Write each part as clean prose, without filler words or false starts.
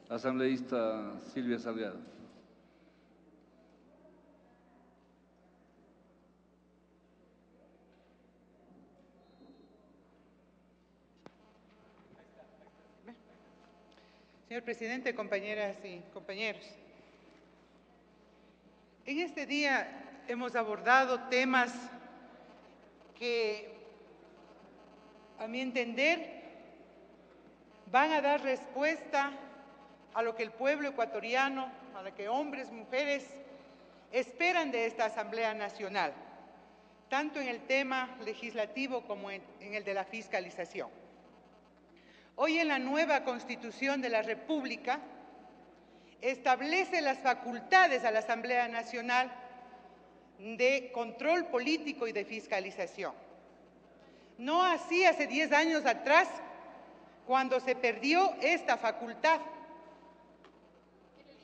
Asambleísta Silvia Salgado. Señor presidente, compañeras y compañeros, en este día hemos abordado temas que, a mi entender, van a dar respuesta a lo que el pueblo ecuatoriano, a lo que hombres, mujeres, esperan de esta Asamblea Nacional, tanto en el tema legislativo como en el de la fiscalización. Hoy en la nueva Constitución de la República establece las facultades a la Asamblea Nacional de control político y de fiscalización. No así hace 10 años atrás, cuando se perdió esta facultad.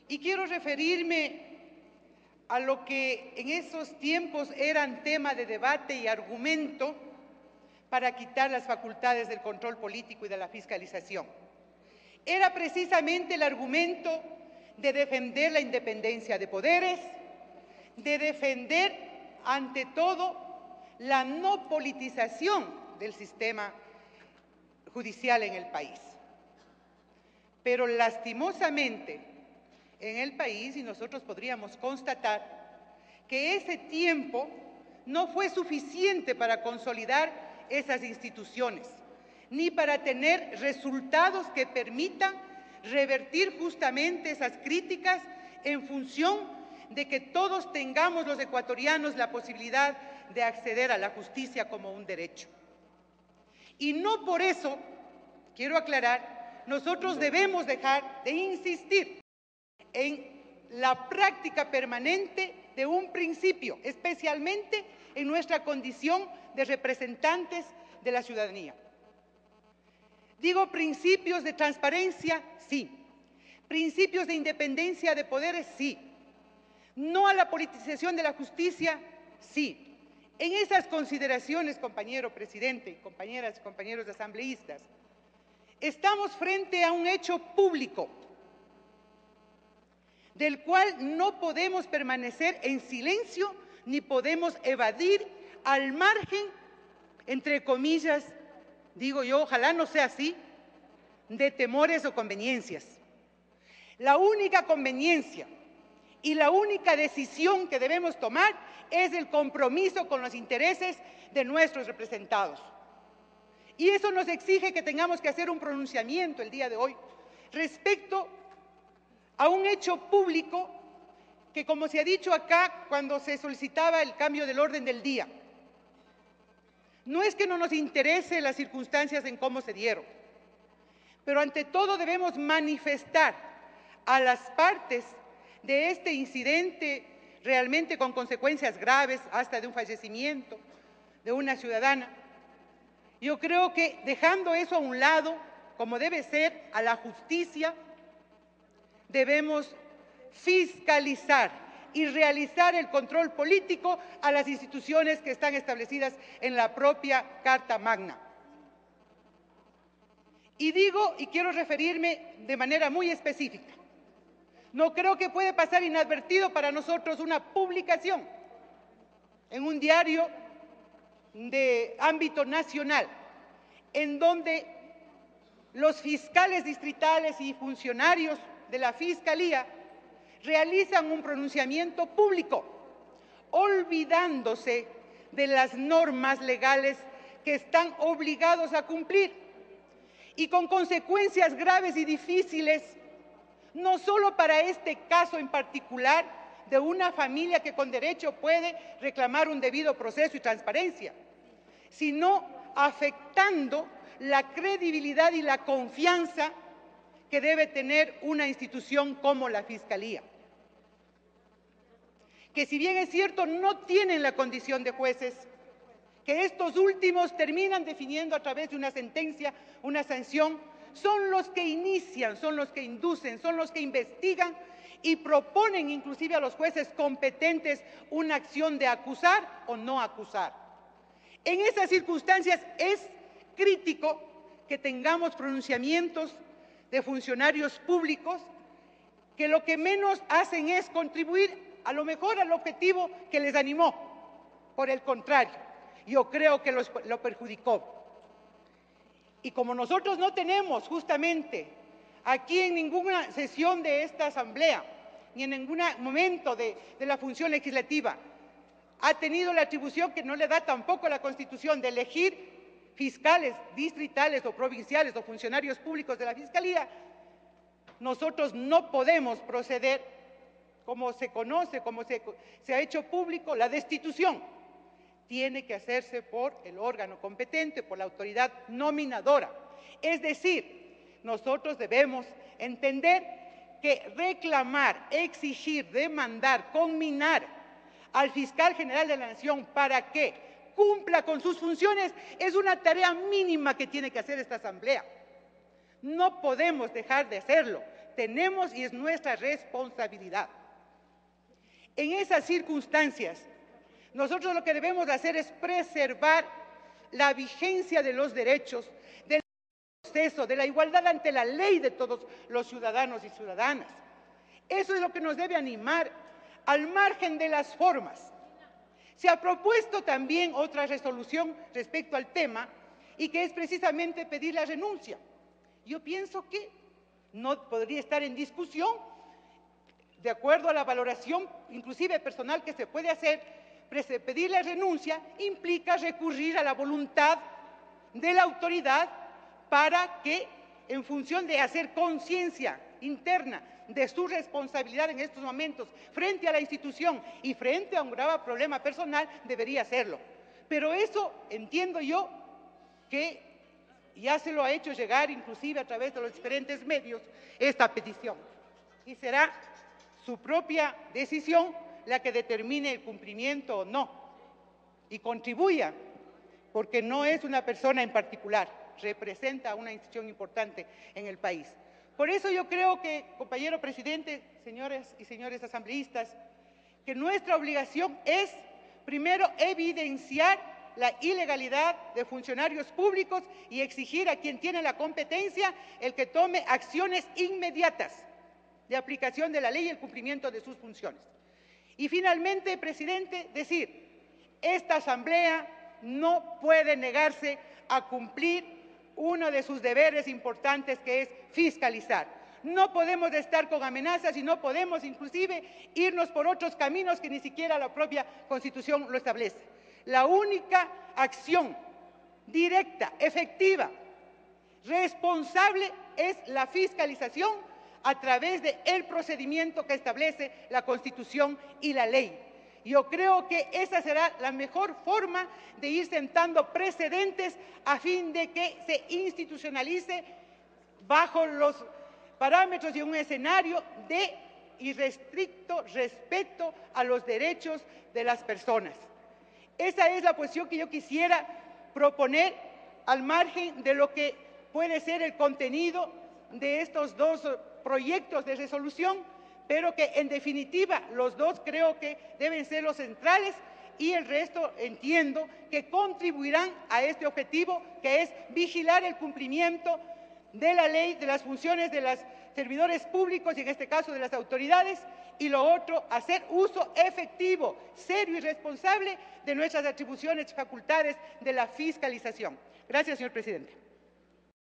Y quiero referirme a lo que en esos tiempos eran tema de debate y argumento para quitar las facultades del control político y de la fiscalización. Era precisamente el argumento de defender la independencia de poderes, de defender, ante todo, la no politización del sistema judicial en el país. Pero lastimosamente, en el país, y nosotros podríamos constatar, que ese tiempo no fue suficiente para consolidar esas instituciones, ni para tener resultados que permitan revertir justamente esas críticas en función de que todos tengamos los ecuatorianos la posibilidad de acceder a la justicia como un derecho. Y no por eso, quiero aclarar, nosotros debemos dejar de insistir en la práctica permanente de un principio, especialmente en nuestra condición de representantes de la ciudadanía. Digo principios de transparencia, sí. Principios de independencia de poderes, sí. No a la politización de la justicia, sí. En esas consideraciones, compañero presidente, compañeras y compañeros asambleístas, estamos frente a un hecho público del cual no podemos permanecer en silencio ni podemos evadir al margen, entre comillas, digo yo, ojalá no sea así, de temores o conveniencias. La única conveniencia y la única decisión que debemos tomar es el compromiso con los intereses de nuestros representados. Y eso nos exige que tengamos que hacer un pronunciamiento el día de hoy respecto a un hecho público que, como se ha dicho acá cuando se solicitaba el cambio del orden del día, no es que no nos interese las circunstancias en cómo se dieron, pero ante todo debemos manifestar a las partes de este incidente realmente con consecuencias graves, hasta de un fallecimiento de una ciudadana. Yo creo que dejando eso a un lado, como debe ser, a la justicia, debemos fiscalizar y realizar el control político a las instituciones que están establecidas en la propia Carta Magna. Y digo, y quiero referirme de manera muy específica, no creo que puede pasar inadvertido para nosotros una publicación en un diario de ámbito nacional, en donde los fiscales distritales y funcionarios de la Fiscalía realizan un pronunciamiento público, olvidándose de las normas legales que están obligados a cumplir y con consecuencias graves y difíciles, no solo para este caso en particular de una familia que con derecho puede reclamar un debido proceso y transparencia, sino afectando la credibilidad y la confianza que debe tener una institución como la Fiscalía, que si bien es cierto no tienen la condición de jueces, que estos últimos terminan definiendo a través de una sentencia, una sanción, son los que inician, son los que inducen, son los que investigan y proponen inclusive a los jueces competentes una acción de acusar o no acusar. En esas circunstancias es crítico que tengamos pronunciamientos de funcionarios públicos que lo que menos hacen es contribuir a lo mejor al objetivo que les animó. Por el contrario, yo creo que lo perjudicó. Y como nosotros no tenemos justamente aquí en ninguna sesión de esta Asamblea, ni en ningún momento de la función legislativa, ha tenido la atribución que no le da tampoco la Constitución de elegir fiscales distritales o provinciales o funcionarios públicos de la Fiscalía, nosotros no podemos proceder como se conoce, como se ha hecho público, la destitución. Tiene que hacerse por el órgano competente, por la autoridad nominadora. Es decir, nosotros debemos entender que reclamar, exigir, demandar, conminar al fiscal general de la Nación para que cumpla con sus funciones es una tarea mínima que tiene que hacer esta Asamblea. No podemos dejar de hacerlo. Tenemos y es nuestra responsabilidad. En esas circunstancias, nosotros lo que debemos hacer es preservar la vigencia de los derechos, del proceso, de la igualdad ante la ley de todos los ciudadanos y ciudadanas. Eso es lo que nos debe animar al margen de las formas. Se ha propuesto también otra resolución respecto al tema y que es precisamente pedir la renuncia. Yo pienso que no podría estar en discusión, de acuerdo a la valoración inclusive personal que se puede hacer, pedir la renuncia implica recurrir a la voluntad de la autoridad para que, en función de hacer conciencia interna de su responsabilidad en estos momentos frente a la institución y frente a un grave problema personal, debería hacerlo. Pero eso entiendo yo que ya se lo ha hecho llegar inclusive a través de los diferentes medios esta petición. Y será su propia decisión la que determine el cumplimiento o no y contribuya, porque no es una persona en particular, representa a una institución importante en el país. Por eso yo creo que, compañero presidente, señores y señores asambleístas, que nuestra obligación es, primero, evidenciar la ilegalidad de funcionarios públicos y exigir a quien tiene la competencia el que tome acciones inmediatas de aplicación de la ley y el cumplimiento de sus funciones. Y finalmente, presidente, decir, esta Asamblea no puede negarse a cumplir uno de sus deberes importantes, que es fiscalizar. No podemos estar con amenazas y no podemos inclusive irnos por otros caminos que ni siquiera la propia Constitución lo establece. La única acción directa, efectiva, responsable es la fiscalización a través del procedimiento que establece la Constitución y la ley. Yo creo que esa será la mejor forma de ir sentando precedentes a fin de que se institucionalice bajo los parámetros de un escenario de irrestricto respeto a los derechos de las personas. Esa es la posición que yo quisiera proponer al margen de lo que puede ser el contenido de estos dos proyectos de resolución, pero que en definitiva los dos creo que deben ser los centrales y el resto entiendo que contribuirán a este objetivo, que es vigilar el cumplimiento de la ley, de las funciones de los servidores públicos y en este caso de las autoridades, y lo otro, hacer uso efectivo, serio y responsable de nuestras atribuciones y facultades de la fiscalización. Gracias, señor presidente.